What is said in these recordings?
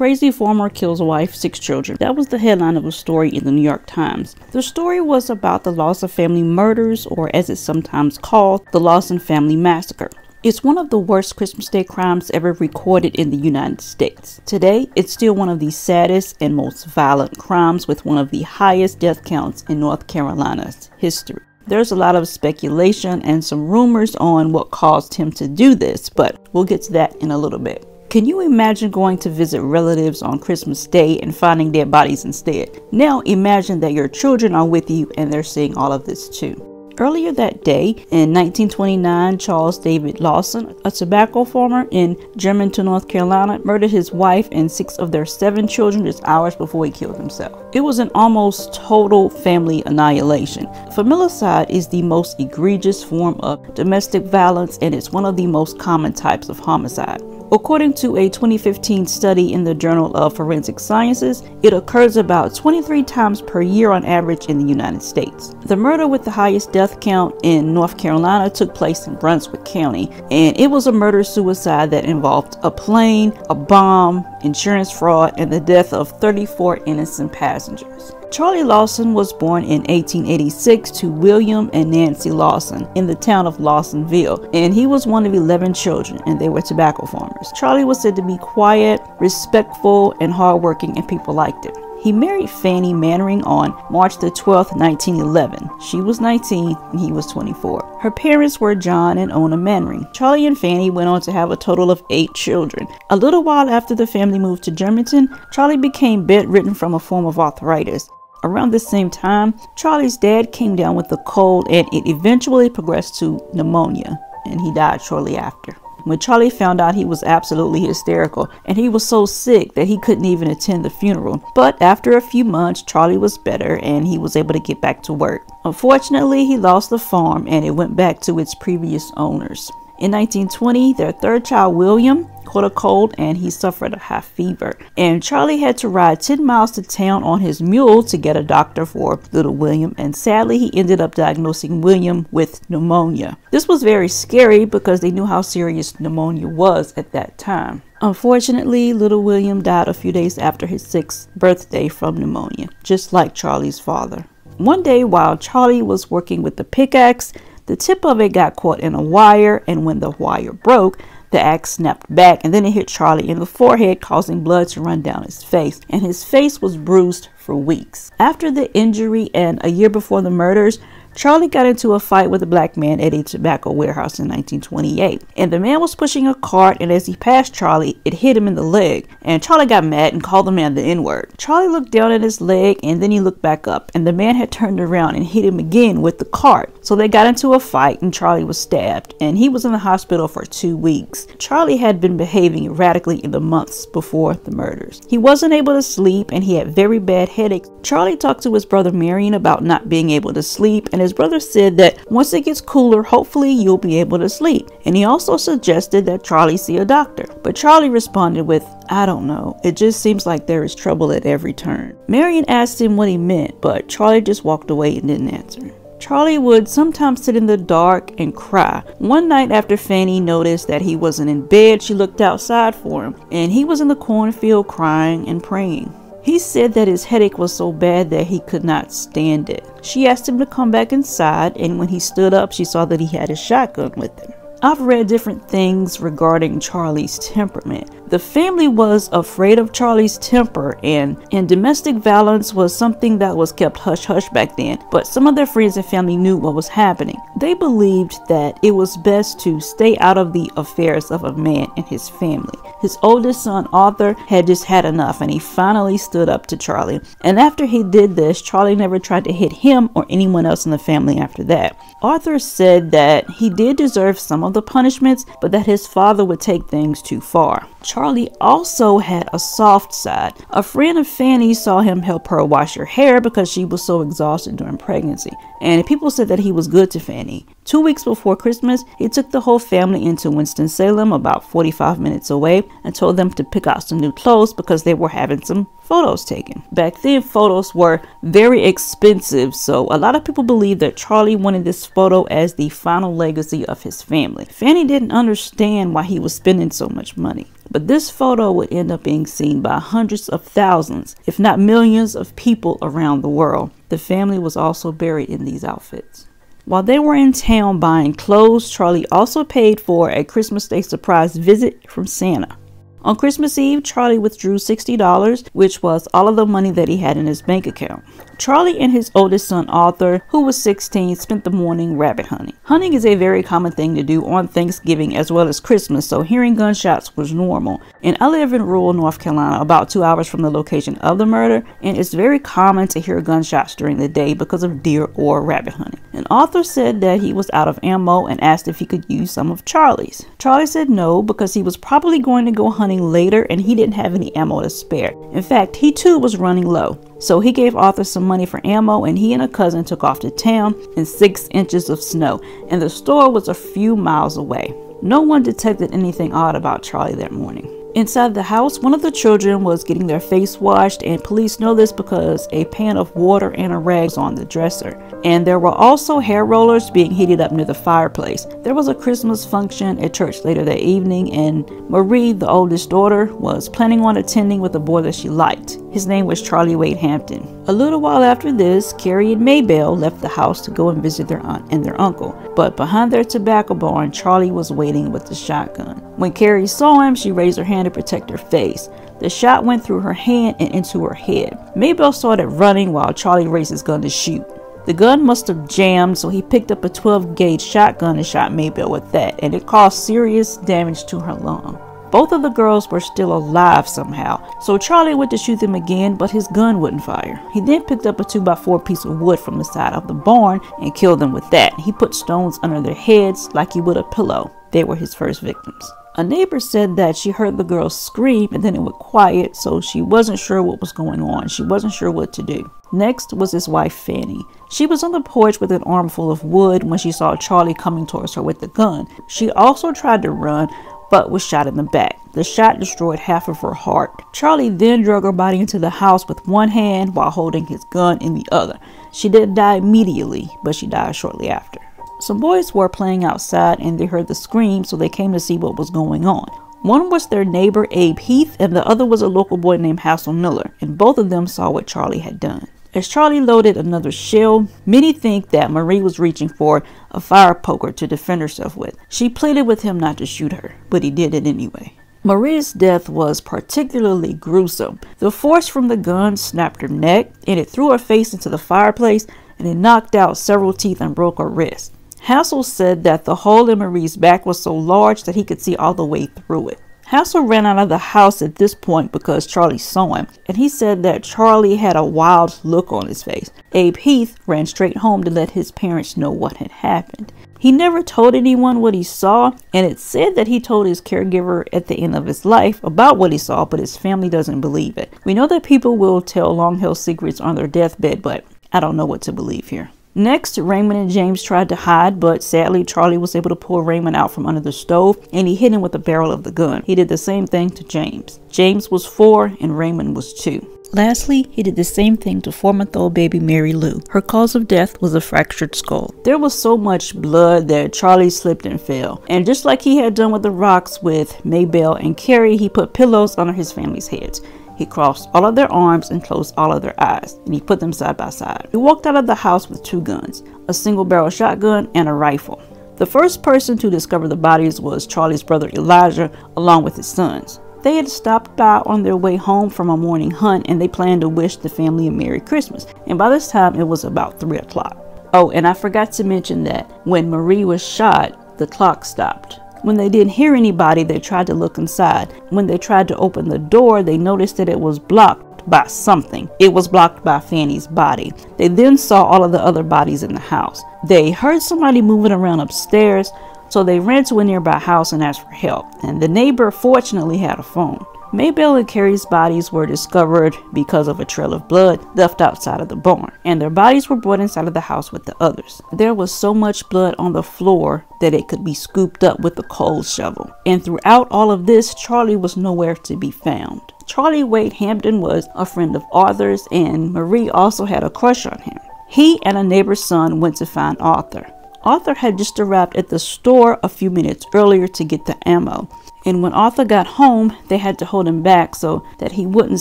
Crazy farmer kills wife, 6 children. That was the headline of a story in the New York Times. The story was about the Lawson Family Murders, or as it's sometimes called, the Lawson Family Massacre. It's one of the worst Christmas Day crimes ever recorded in the United States. Today, it's still one of the saddest and most violent crimes, with one of the highest death counts in North Carolina's history. There's a lot of speculation and some rumors on what caused him to do this, but we'll get to that in a little bit. Can you imagine going to visit relatives on Christmas Day and finding dead bodies instead? Now imagine that your children are with you and they're seeing all of this too. Earlier that day, in 1929, Charles David Lawson, a tobacco farmer in Germanton, North Carolina, murdered his wife and 6 of their 7 children just hours before he killed himself. It was an almost total family annihilation. Familicide is the most egregious form of domestic violence, and it's one of the most common types of homicide. According to a 2015 study in the Journal of Forensic Sciences, it occurs about 23 times per year on average in the United States. The murder with the highest death count in North Carolina took place in Brunswick County, and it was a murder-suicide that involved a plane, a bomb, insurance fraud, and the death of 34 innocent passengers. Charlie Lawson was born in 1886 to William and Nancy Lawson in the town of Lawsonville, and he was one of 11 children, and they were tobacco farmers. Charlie was said to be quiet, respectful, and hardworking, and people liked him. He married Fanny Mannering on March the 12th, 1911. She was 19 and he was 24. Her parents were John and Ona Mannering. Charlie and Fanny went on to have a total of 8 children. A little while after the family moved to Germanton, Charlie became bedridden from a form of arthritis. Around the same time, Charlie's dad came down with a cold, and it eventually progressed to pneumonia, and he died shortly after. When Charlie found out, he was absolutely hysterical, and he was so sick that he couldn't even attend the funeral. But after a few months, Charlie was better and he was able to get back to work. Unfortunately, he lost the farm and it went back to its previous owners. In 1920, their 3rd child, William, caught a cold and he suffered a high fever. And Charlie had to ride 10 miles to town on his mule to get a doctor for little William. And sadly, he ended up diagnosing William with pneumonia. This was very scary because they knew how serious pneumonia was at that time. Unfortunately, little William died a few days after his 6th birthday from pneumonia, just like Charlie's father. One day while Charlie was working with the pickaxe, the tip of it got caught in a wire, and when the wire broke, the axe snapped back and then it hit Charlie in the forehead, causing blood to run down his face, and his face was bruised for weeks. After the injury and a year before the murders, Charlie got into a fight with a black man at a tobacco warehouse in 1928, and the man was pushing a cart, and as he passed Charlie, it hit him in the leg, and Charlie got mad and called the man the N-word. Charlie looked down at his leg and then he looked back up, and the man had turned around and hit him again with the cart. So they got into a fight and Charlie was stabbed, and he was in the hospital for 2 weeks. Charlie had been behaving erratically in the months before the murders. He wasn't able to sleep and he had very bad headaches. Charlie talked to his brother Marion about not being able to sleep, and his brother said that once it gets cooler, hopefully you'll be able to sleep. And he also suggested that Charlie see a doctor. But Charlie responded with, "I don't know. It just seems like there is trouble at every turn." Marion asked him what he meant, but Charlie just walked away and didn't answer. Charlie would sometimes sit in the dark and cry. One night after Fanny noticed that he wasn't in bed, she looked outside for him, and he was in the cornfield crying and praying. He said that his headache was so bad that he could not stand it. She asked him to come back inside, and when he stood up, she saw that he had his shotgun with him. I've read different things regarding Charlie's temperament. The family was afraid of Charlie's temper, and domestic violence was something that was kept hush-hush back then, but some of their friends and family knew what was happening. They believed that it was best to stay out of the affairs of a man and his family. His oldest son, Arthur, had just had enough, and he finally stood up to Charlie. And after he did this, Charlie never tried to hit him or anyone else in the family after that. Arthur said that he did deserve some of the punishments, but that his father would take things too far. Charlie also had a soft side. A friend of Fanny saw him help her wash her hair because she was so exhausted during pregnancy, and people said that he was good to Fanny. 2 weeks before Christmas, he took the whole family into Winston-Salem, about 45 minutes away, and told them to pick out some new clothes because they were having some photos taken. Back then, photos were very expensive, so a lot of people believe that Charlie wanted this photo as the final legacy of his family. Fanny didn't understand why he was spending so much money, but this photo would end up being seen by hundreds of thousands, if not millions of people around the world. The family was also buried in these outfits. While they were in town buying clothes, Charlie also paid for a Christmas Day surprise visit from Santa. On Christmas Eve, Charlie withdrew $60, which was all of the money that he had in his bank account. Charlie and his oldest son, Arthur, who was 16, spent the morning rabbit hunting. Hunting is a very common thing to do on Thanksgiving as well as Christmas, so hearing gunshots was normal. And I live in rural North Carolina, about 2 hours from the location of the murder, and it's very common to hear gunshots during the day because of deer or rabbit hunting. And Arthur said that he was out of ammo and asked if he could use some of Charlie's. Charlie said no, because he was probably going to go hunting later and he didn't have any ammo to spare. In fact, he too was running low. So he gave Arthur some money for ammo, and he and a cousin took off to town in 6 inches of snow, and the store was a few miles away. No one detected anything odd about Charlie that morning. Inside the house, one of the children was getting their face washed, and police know this because a pan of water and a rag was on the dresser. And there were also hair rollers being heated up near the fireplace. There was a Christmas function at church later that evening, and Marie, the oldest daughter, was planning on attending with a boy that she liked. His name was Charlie Wade Hampton. A little while after this, Carrie and Maybelle left the house to go and visit their aunt and their uncle. But behind their tobacco barn, Charlie was waiting with the shotgun. When Carrie saw him, she raised her hand to protect her face. The shot went through her hand and into her head. Maybelle started running while Charlie raised his gun to shoot. The gun must have jammed, so he picked up a 12-gauge shotgun and shot Maybelle with that, and it caused serious damage to her lung. Both of the girls were still alive somehow, so Charlie went to shoot them again, but his gun wouldn't fire. He then picked up a 2x4 piece of wood from the side of the barn and killed them with that. He put stones under their heads like he would a pillow. They were his first victims. A neighbor said that she heard the girls scream and then it went quiet, so she wasn't sure what was going on. She wasn't sure what to do. Next was his wife, Fanny. She was on the porch with an armful of wood when she saw Charlie coming towards her with the gun. She also tried to run, but was shot in the back. The shot destroyed half of her heart. Charlie then drug her body into the house with one hand while holding his gun in the other. She didn't die immediately, but she died shortly after. Some boys were playing outside and they heard the scream, so they came to see what was going on. One was their neighbor, Abe Heath, and the other was a local boy named Hassel Miller, and both of them saw what Charlie had done. As Charlie loaded another shell, many think that Marie was reaching for a fire poker to defend herself with. She pleaded with him not to shoot her, but he did it anyway. Marie's death was particularly gruesome. The force from the gun snapped her neck, and it threw her face into the fireplace, and it knocked out several teeth and broke her wrist. Hassel said that the hole in Marie's back was so large that he could see all the way through it. Hassel ran out of the house at this point because Charlie saw him, and he said that Charlie had a wild look on his face. Abe Heath ran straight home to let his parents know what had happened. He never told anyone what he saw, and it's said that he told his caregiver at the end of his life about what he saw, but his family doesn't believe it. We know that people will tell long-held secrets on their deathbed, but I don't know what to believe here. Next, Raymond and James tried to hide, but sadly Charlie was able to pull Raymond out from under the stove and he hit him with the barrel of the gun. He did the same thing to James. James was 4 and Raymond was 2. Lastly, he did the same thing to 4-month-old baby Mary Lou. Her cause of death was a fractured skull. There was so much blood that Charlie slipped and fell. And just like he had done with the rocks with Maybelle and Carrie, he put pillows under his family's heads. He crossed all of their arms and closed all of their eyes, and he put them side by side. He walked out of the house with 2 guns, a single-barrel shotgun and a rifle. The first person to discover the bodies was Charlie's brother Elijah, along with his sons. They had stopped by on their way home from a morning hunt, and they planned to wish the family a Merry Christmas. And by this time, it was about 3 o'clock. Oh, and I forgot to mention that when Marie was shot, the clock stopped. When they didn't hear anybody, they tried to look inside. When they tried to open the door, they noticed that it was blocked by something. It was blocked by Fanny's body. They then saw all of the other bodies in the house. They heard somebody moving around upstairs, So they ran to a nearby house and asked for help, and the neighbor fortunately had a phone. Maybelle and Carrie's bodies were discovered because of a trail of blood left outside of the barn, and their bodies were brought inside of the house with the others. There was so much blood on the floor that it could be scooped up with a coal shovel. And throughout all of this, Charlie was nowhere to be found. Charlie Wade Hampton was a friend of Arthur's, and Marie also had a crush on him. He and a neighbor's son went to find Arthur. Arthur had just arrived at the store a few minutes earlier to get the ammo. And when Arthur got home, they had to hold him back so that he wouldn't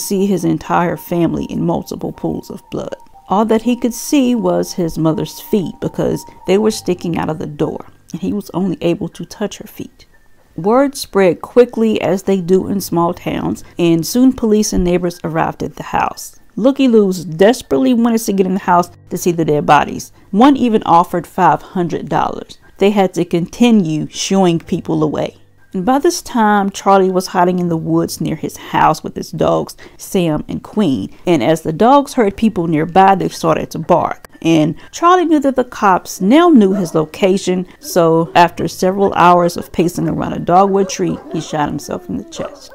see his entire family in multiple pools of blood. All that he could see was his mother's feet because they were sticking out of the door, and he was only able to touch her feet. Word spread quickly, as they do in small towns, and soon police and neighbors arrived at the house. Looky-loos desperately wanted to get in the house to see the dead bodies. One even offered $500. They had to continue shooing people away. And by this time, Charlie was hiding in the woods near his house with his dogs, Sam and Queen. And as the dogs heard people nearby, they started to bark. And Charlie knew that the cops now knew his location. So after several hours of pacing around a dogwood tree, he shot himself in the chest.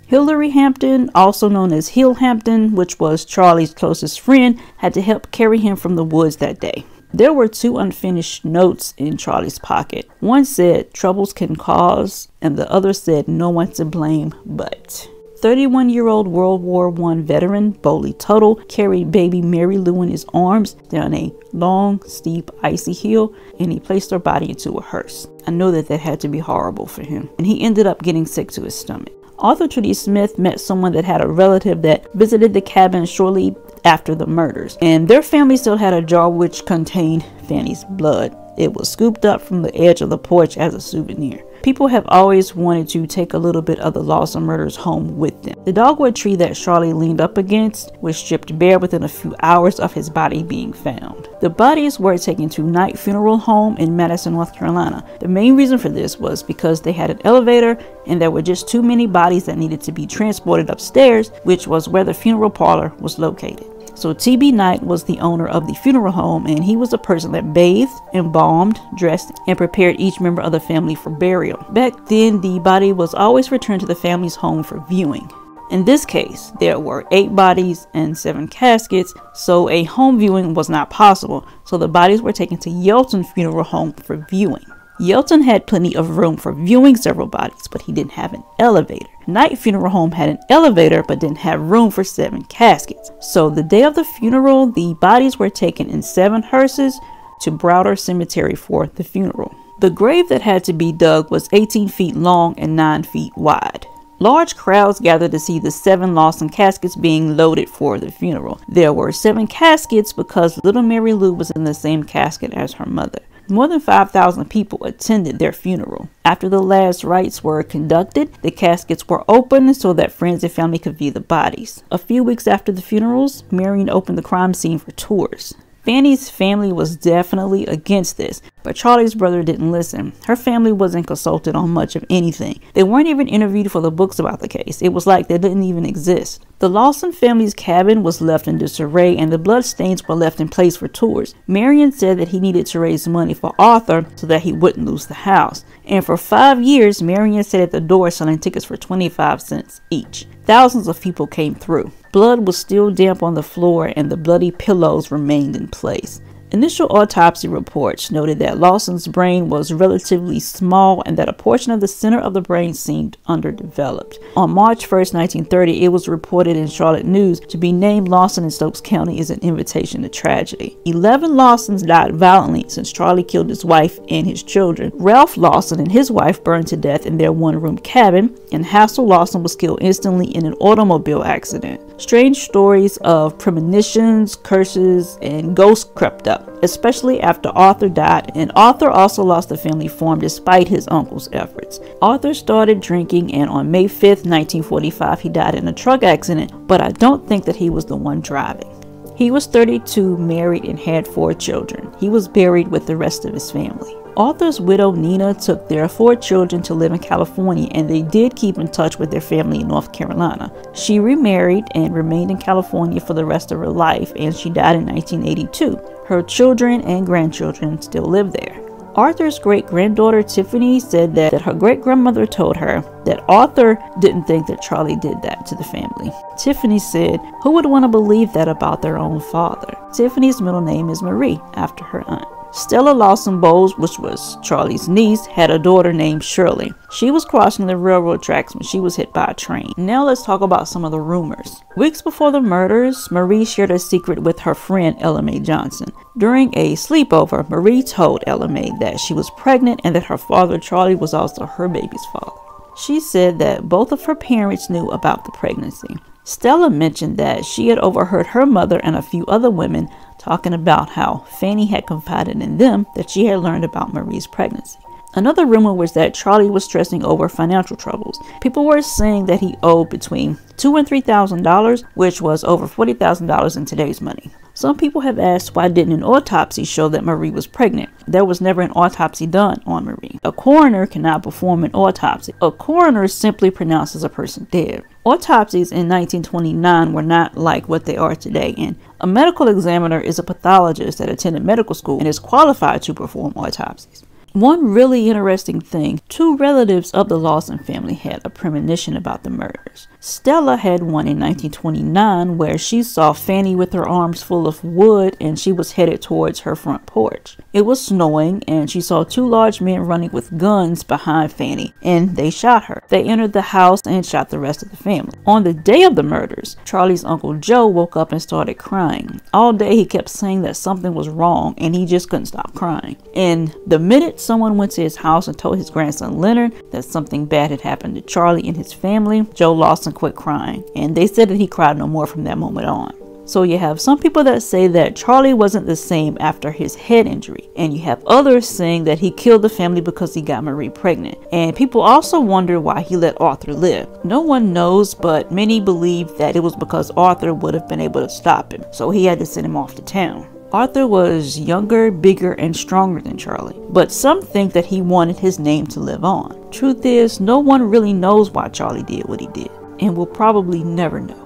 Hillary Hampton, also known as Hill Hampton, which was Charlie's closest friend, had to help carry him from the woods that day. There were two unfinished notes in Charlie's pocket. One said, "Troubles can cause," and the other said, "No one to blame but." 31-year-old World War I veteran Boley Tuttle carried baby Mary Lou in his arms down a long, steep, icy hill, and he placed her body into a hearse. I know that had to be horrible for him, and he ended up getting sick to his stomach. Arthur Trudy Smith met someone that had a relative that visited the cabin shortly after the murders, and their family still had a jar which contained Fanny's blood. It was scooped up from the edge of the porch as a souvenir. People have always wanted to take a little bit of the Lawson murders home with them. The dogwood tree that Charlie leaned up against was stripped bare within a few hours of his body being found. The bodies were taken to Night Funeral Home in Madison, North Carolina. The main reason for this was because they had an elevator and there were just too many bodies that needed to be transported upstairs, which was where the funeral parlor was located. So T.B. Knight was the owner of the funeral home, and he was the person that bathed, embalmed, dressed, and prepared each member of the family for burial. Back then, the body was always returned to the family's home for viewing. In this case, there were 8 bodies and 7 caskets, so a home viewing was not possible, so the bodies were taken to Yelton Funeral Home for viewing. Yelton had plenty of room for viewing several bodies, but he didn't have an elevator. Night Funeral Home had an elevator, but didn't have room for 7 caskets. So the day of the funeral, the bodies were taken in 7 hearses to Browder Cemetery for the funeral. The grave that had to be dug was 18 feet long and 9 feet wide. Large crowds gathered to see the 7 Lawson caskets being loaded for the funeral. There were 7 caskets because little Mary Lou was in the same casket as her mother. More than 5,000 people attended their funeral. After the last rites were conducted, the caskets were opened so that friends and family could view the bodies. A few weeks after the funerals, Marion opened the crime scene for tours. Fanny's family was definitely against this, but Charlie's brother didn't listen. Her family wasn't consulted on much of anything. They weren't even interviewed for the books about the case. It was like they didn't even exist. The Lawson family's cabin was left in disarray, and the bloodstains were left in place for tours. Marion said that he needed to raise money for Arthur so that he wouldn't lose the house. And for 5 years, Marion sat at the door selling tickets for 25 cents each. Thousands of people came through. Blood was still damp on the floor, and the bloody pillows remained in place. Initial autopsy reports noted that Lawson's brain was relatively small and that a portion of the center of the brain seemed underdeveloped. On March 1st, 1930, it was reported in Charlotte News to be named Lawson in Stokes County is an invitation to tragedy. 11 Lawsons died violently since Charlie killed his wife and his children. Ralph Lawson and his wife burned to death in their one-room cabin, and Hassel Lawson was killed instantly in an automobile accident. Strange stories of premonitions, curses, and ghosts crept up, especially after Arthur died, and Arthur also lost the family farm despite his uncle's efforts. Arthur started drinking, and on May 5th, 1945, he died in a truck accident, but I don't think that he was the one driving. He was 32, married, and had 4 children. He was buried with the rest of his family. Arthur's widow Nina took their 4 children to live in California, and they did keep in touch with their family in North Carolina. She remarried and remained in California for the rest of her life, and she died in 1982. Her children and grandchildren still live there. Arthur's great-granddaughter Tiffany said that her great-grandmother told her that Arthur didn't think that Charlie did that to the family. Tiffany said, "Who would want to believe that about their own father?" Tiffany's middle name is Marie, after her aunt. Stella Lawson Bowles, which was Charlie's niece, had a daughter named Shirley. She was crossing the railroad tracks when she was hit by a train. Now let's talk about some of the rumors. Weeks before the murders, Marie shared a secret with her friend Ella Mae Johnson. During a sleepover, Marie told Ella Mae that she was pregnant and that her father Charlie was also her baby's father. She said that both of her parents knew about the pregnancy. Stella mentioned that she had overheard her mother and a few other women talking about how Fanny had confided in them that she had learned about Marie's pregnancy. Another rumor was that Charlie was stressing over financial troubles. People were saying that he owed between $2,000 and $3,000, which was over $40,000 in today's money. Some people have asked, why didn't an autopsy show that Marie was pregnant? There was never an autopsy done on Marie. A coroner cannot perform an autopsy. A coroner simply pronounces a person dead. Autopsies in 1929 were not like what they are today, and a medical examiner is a pathologist that attended medical school and is qualified to perform autopsies. One really interesting thing, two relatives of the Lawson family had a premonition about the murders. Stella had one in 1929 where she saw Fanny with her arms full of wood and she was headed towards her front porch. It was snowing and she saw two large men running with guns behind Fanny and they shot her. They entered the house and shot the rest of the family. On the day of the murders, Charlie's Uncle Joe woke up and started crying. All day he kept saying that something was wrong and he just couldn't stop crying. And the minute someone went to his house and told his grandson Leonard that something bad had happened to Charlie and his family, Joe Lawson quit crying, and they said that he cried no more from that moment on. So you have some people that say that Charlie wasn't the same after his head injury, and you have others saying that he killed the family because he got Marie pregnant. And people also wonder why he let Arthur live. No one knows, but many believe that it was because Arthur would have been able to stop him, so he had to send him off to town. Arthur was younger, bigger, and stronger than Charlie, but some think that he wanted his name to live on. Truth is, no one really knows why Charlie did what he did, and will probably never know.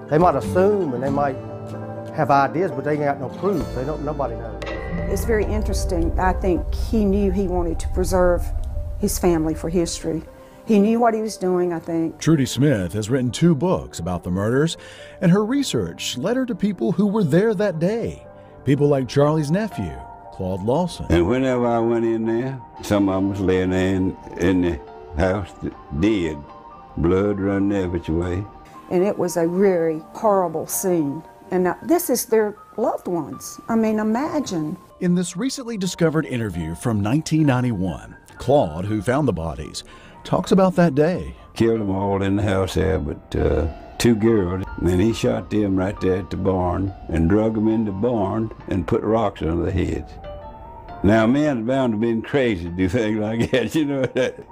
They might assume and they might have ideas, but they ain't got no proof. Nobody knows. It's very interesting. I think he knew he wanted to preserve his family for history. He knew what he was doing, I think. Trudy Smith has written 2 books about the murders, and her research led her to people who were there that day. People like Charlie's nephew, Claude Lawson. And whenever I went in there, some of them was laying there in the house dead, blood running every way. And it was a very horrible scene. And this is their loved ones. I mean, imagine. In this recently discovered interview from 1991, Claude, who found the bodies, talks about that day. Killed them all in the house there, but 2 girls. And he shot them right there at the barn and drug them in the barn and put rocks on their heads. Now, a man's bound to be crazy to do things like that. You know,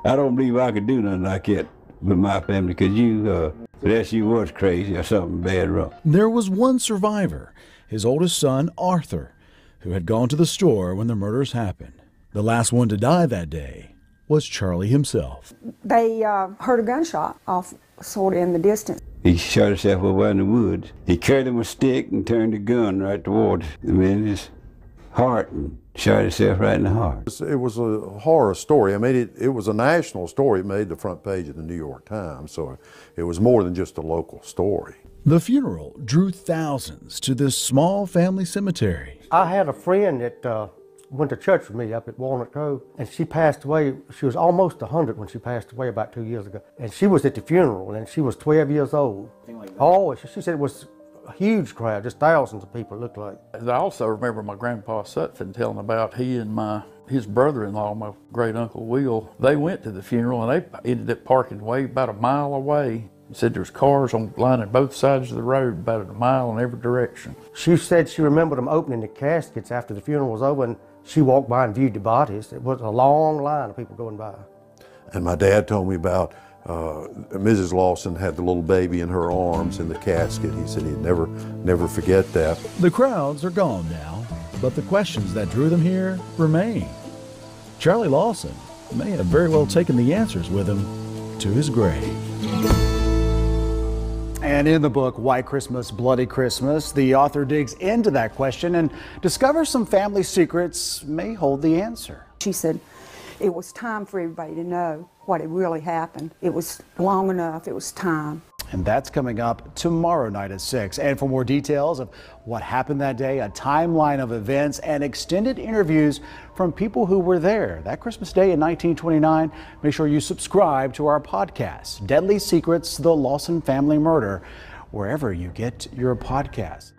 I don't believe I could do nothing like that with my family, because unless you was crazy or something bad wrong. There was one survivor, his oldest son, Arthur, who had gone to the store when the murders happened. The last one to die that day was Charlie himself. They heard a gunshot off sort of in the distance. He shot himself over in the woods. He carried him a stick and turned the gun right towards the man's heart and shot himself right in the heart. It was a horror story. I mean, it was a national story. It made the front page of the New York Times, so it was more than just a local story. The funeral drew thousands to this small family cemetery. I had a friend that went to church with me up at Walnut Grove, and she passed away. She was almost 100 when she passed away about 2 years ago. And she was at the funeral, and she was 12 years old. Oh, she said it was a huge crowd, just thousands of people, it looked like. I also remember my grandpa Sutphin telling about he and his brother-in-law, my great uncle Will, they went to the funeral and they ended up parking way about a mile away. He said there's cars lining both sides of the road about a mile in every direction. She said she remembered them opening the caskets after the funeral was over, and she walked by and viewed the bodies. It was a long line of people going by. And my dad told me about Mrs. Lawson had the little baby in her arms in the casket. He said he'd never forget that. The crowds are gone now, but the questions that drew them here remain. Charlie Lawson may have very well taken the answers with him to his grave. And in the book, White Christmas, Bloody Christmas, the author digs into that question and discovers some family secrets may hold the answer. She said it was time for everybody to know what had really happened. It was long enough, it was time. And that's coming up tomorrow night at 6. And for more details of what happened that day, a timeline of events, and extended interviews from people who were there that Christmas Day in 1929, make sure you subscribe to our podcast, Deadly Secrets, The Lawson Family Murder, wherever you get your podcasts.